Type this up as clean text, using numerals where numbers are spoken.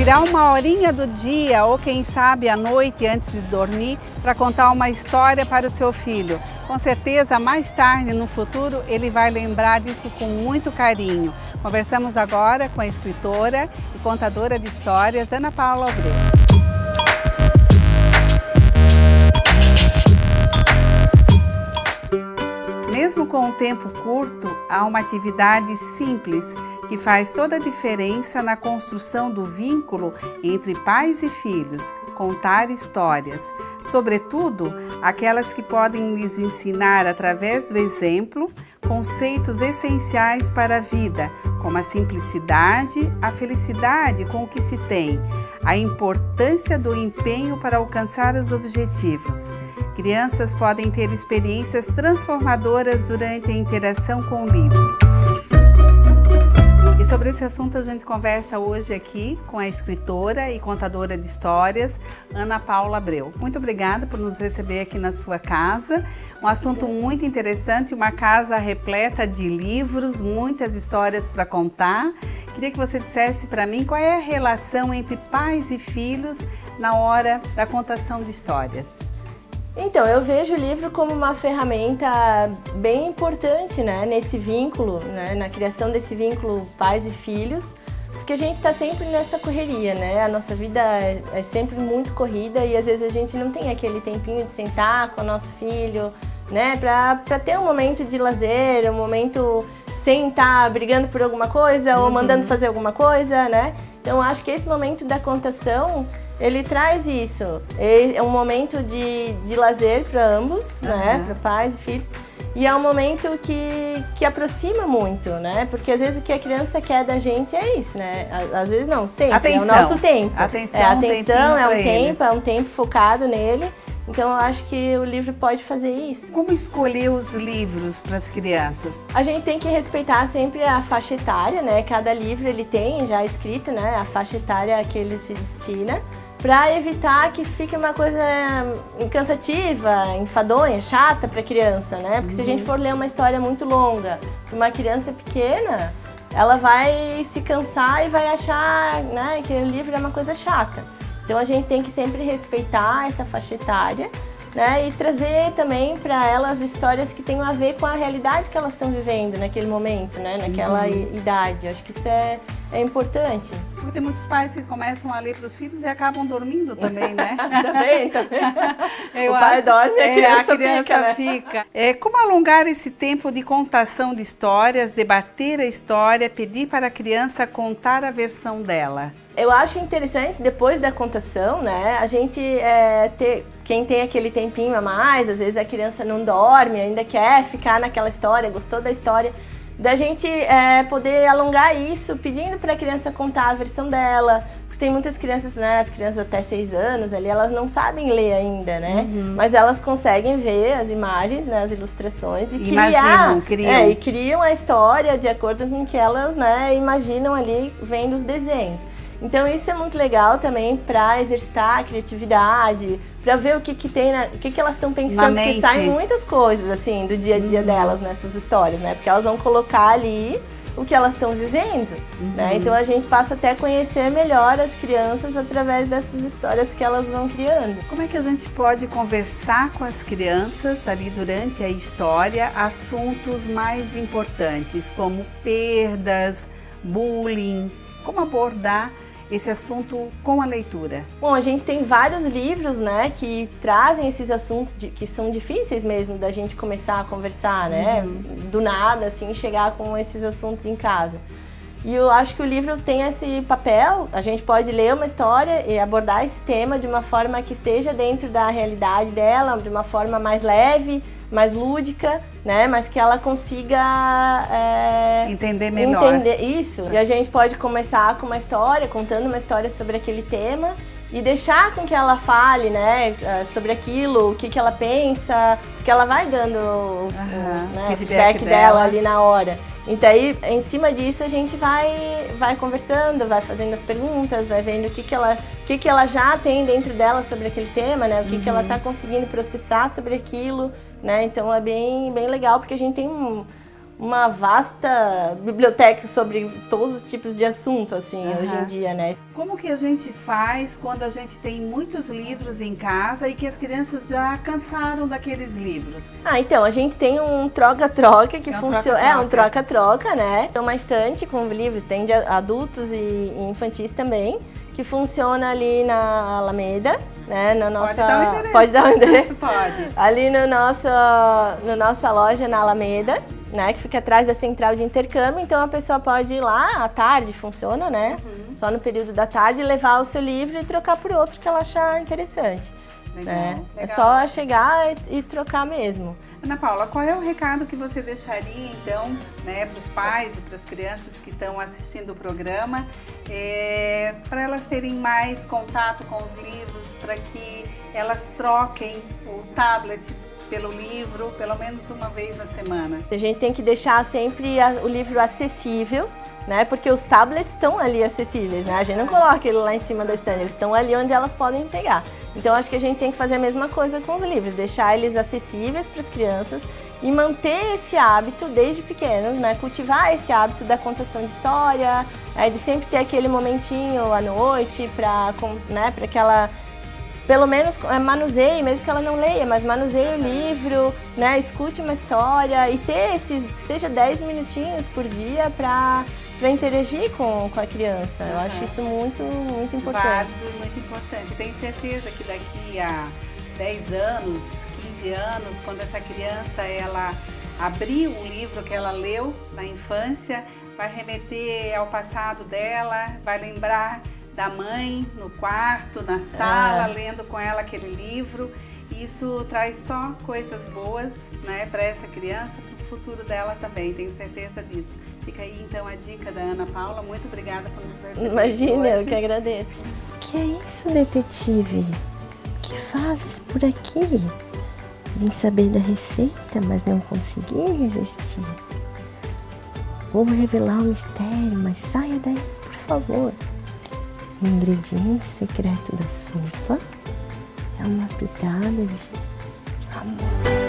Tirar uma horinha do dia ou quem sabe à noite antes de dormir para contar uma história para o seu filho. Com certeza, mais tarde no futuro, ele vai lembrar disso com muito carinho. Conversamos agora com a escritora e contadora de histórias, Ana Paula Abreu. Mesmo com um tempo curto, há uma atividade simples que faz toda a diferença na construção do vínculo entre pais e filhos: contar histórias. Sobretudo, aquelas que podem lhes ensinar, através do exemplo, conceitos essenciais para a vida, como a simplicidade, a felicidade com o que se tem, a importância do empenho para alcançar os objetivos. Crianças podem ter experiências transformadoras durante a interação com o livro. E sobre esse assunto a gente conversa hoje aqui com a escritora e contadora de histórias, Ana Paula Abreu. Muito obrigada por nos receber aqui na sua casa. Um assunto muito interessante, uma casa repleta de livros, muitas histórias para contar. Queria que você dissesse para mim qual é a relação entre pais e filhos na hora da contação de histórias. Então, eu vejo o livro como uma ferramenta bem importante, né, nesse vínculo, né, na criação desse vínculo pais e filhos, porque a gente está sempre nessa correria, né, a nossa vida é sempre muito corrida e às vezes a gente não tem aquele tempinho de sentar com o nosso filho, né, para ter um momento de lazer, um momento sem estar brigando por alguma coisa ou mandando fazer alguma coisa, né. Então, eu acho que esse momento da contação, ele traz isso, é um momento de lazer para ambos, né, para pais e filhos, e é um momento que aproxima muito, né, porque às vezes o que a criança quer da gente é isso, né, às vezes não, sempre, atenção. É o nosso tempo. Atenção, é um tempo focado nele, então eu acho que o livro pode fazer isso. Como escolher os livros para as crianças? A gente tem que respeitar sempre a faixa etária, né, cada livro ele tem já escrito, né, a faixa etária a que ele se destina, para evitar que fique uma coisa cansativa, enfadonha, chata para a criança, né? Porque se a gente for ler uma história muito longa para uma criança pequena, ela vai se cansar e vai achar, né, que o livro é uma coisa chata. Então a gente tem que sempre respeitar essa faixa etária, né, e trazer também para elas histórias que tenham a ver com a realidade que elas estão vivendo naquele momento, né, naquela idade. Acho que isso é importante. Porque tem muitos pais que começam a ler para os filhos e acabam dormindo também, né? também. O pai dorme e a criança fica. Né? Como alongar esse tempo de contação de histórias, debater a história, pedir para a criança contar a versão dela? Eu acho interessante, depois da contação, né, a gente quem tem aquele tempinho a mais, às vezes a criança não dorme, ainda quer ficar naquela história, gostou da história, da gente poder alongar isso, pedindo para a criança contar a versão dela, porque tem muitas crianças, né, as crianças até 6 anos ali, elas não sabem ler ainda, né, mas elas conseguem ver as imagens, né, as ilustrações e criam a história de acordo com o que elas, né, imaginam ali vendo os desenhos. Então isso é muito legal também para exercitar a criatividade, para ver o que tem, o que elas estão pensando, porque saem muitas coisas assim do dia a dia delas nessas histórias, né? Porque elas vão colocar ali o que elas estão vivendo, né? Então a gente passa até a conhecer melhor as crianças através dessas histórias que elas vão criando. Como é que a gente pode conversar com as crianças ali durante a história assuntos mais importantes, como perdas, bullying? Como abordar esse assunto com a leitura? Bom, a gente tem vários livros, né, que trazem esses assuntos que são difíceis mesmo da gente começar a conversar, né, do nada, assim, chegar com esses assuntos em casa. E eu acho que o livro tem esse papel, a gente pode ler uma história e abordar esse tema de uma forma que esteja dentro da realidade dela, de uma forma mais leve, mais lúdica, né? Mas que ela consiga entender melhor. Isso. E a gente pode começar com uma história, contando uma história sobre aquele tema e deixar com que ela fale, né, sobre aquilo, o que ela pensa, porque ela vai dando o feedback dela ali na hora. Então aí, em cima disso, a gente vai conversando, vai fazendo as perguntas, vai vendo o que ela já tem dentro dela sobre aquele tema, né? O que ela está conseguindo processar sobre aquilo, né? Então é bem legal, porque a gente tem uma vasta biblioteca sobre todos os tipos de assuntos, assim, hoje em dia, né? Como que a gente faz quando a gente tem muitos livros em casa e que as crianças já cansaram daqueles livros? Então, a gente tem um troca-troca que funciona. É um troca-troca, né? Tem uma estante com livros, tem de adultos e infantis também, que funciona ali na Alameda, né? Na nossa... Pode dar o endereço. Pode dar o endereço? Pode. Ali no nossa loja na Alameda, né? Que fica atrás da central de intercâmbio. Então a pessoa pode ir lá à tarde, funciona, né? Só no período da tarde, levar o seu livro e trocar por outro que ela achar interessante. Legal, né? legal. É só chegar e trocar mesmo. Ana Paula, qual é o recado que você deixaria, então, né, para os pais e para as crianças que estão assistindo o programa, para elas terem mais contato com os livros, para que elas troquem o tablet pelo livro, pelo menos uma vez na semana? A gente tem que deixar sempre o livro acessível, né? Porque os tablets estão ali acessíveis, né? A gente não coloca ele lá em cima da estante, eles estão ali onde elas podem pegar. Então acho que a gente tem que fazer a mesma coisa com os livros, deixar eles acessíveis para as crianças e manter esse hábito desde pequenos, né? Cultivar esse hábito da contação de história, de sempre ter aquele momentinho à noite para, né, para que ela pelo menos manuseie, mesmo que ela não leia, mas manuseie o livro, né? Escute uma história e ter esses, que seja 10 minutinhos por dia para interagir com a criança. Eu acho isso muito, muito importante. Válido e muito importante. Tenho certeza que daqui a 10 anos, 15 anos, quando essa criança ela abrir o livro que ela leu na infância, vai remeter ao passado dela, vai lembrar da mãe no quarto, na sala, lendo com ela aquele livro. Isso traz só coisas boas, né, para essa criança, para o futuro dela também, tenho certeza disso. Fica aí então a dica da Ana Paula, muito obrigada por nos receber. Imagina, hoje. Eu que agradeço. Que é isso, detetive? Que fazes por aqui? Vim saber da receita, mas não consegui resistir. Vou revelar o mistério, mas saia daí, por favor. O ingrediente secreto da sopa é uma pitada de amor.